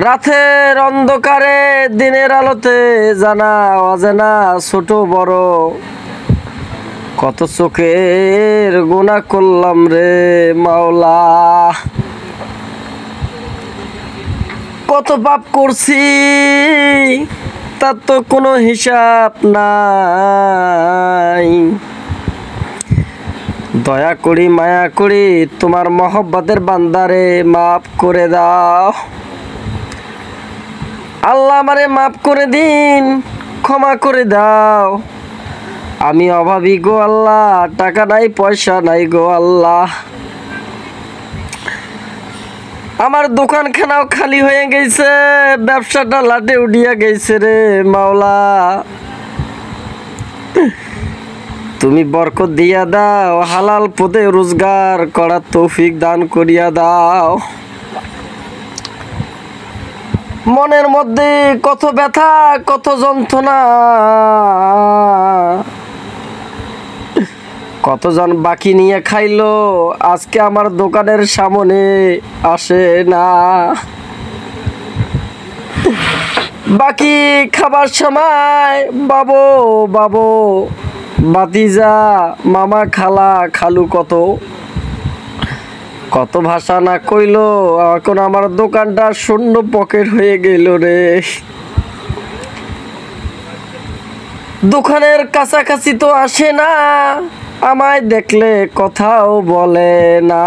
রাতের অন্ধকারে দিনের আলোতে জানা অজানা ছোট বড় কত চোখের গুনাহ করলাম রে মাওলা। কত পাপ করছি তার তো কোনো হিসাব নাই। দয়া করি মায়া করি তোমার মহব্বতের বান্দারে মাফ করে দাও। আল্লাহ আমারে মাফ করে দিন, ক্ষমা করে দাও। আমি অভাবী গো আল্লাহ, টাকা নাই পয়সা নাই গো আল্লাহ। আমার দোকানখানাও খালি হয়ে গেছে, ব্যবসাটা লাটে উঠিয়া গেছে রে মাওলা। তুমি বরকত দিয়া দাও, হালাল পথে রোজগার করার তৌফিক দান করিয়া দাও। মনের মধ্যে কত ব্যথা কত যন্ত্রণা, কতজন বাকি নিয়ে খাইলো, আজকে আমার দোকানের সামনে আসে না। বাকি খাবার সময় বাবু বাবু বাতিজা মামা খালা খালু কত কত ভাষা না কইলো, এখন আমার দোকানটা শূন্য পকেট হয়ে গেল রে। দোকানের কাছাকাছি তো আসে না, আমায় দেখলে কথাও বলে না।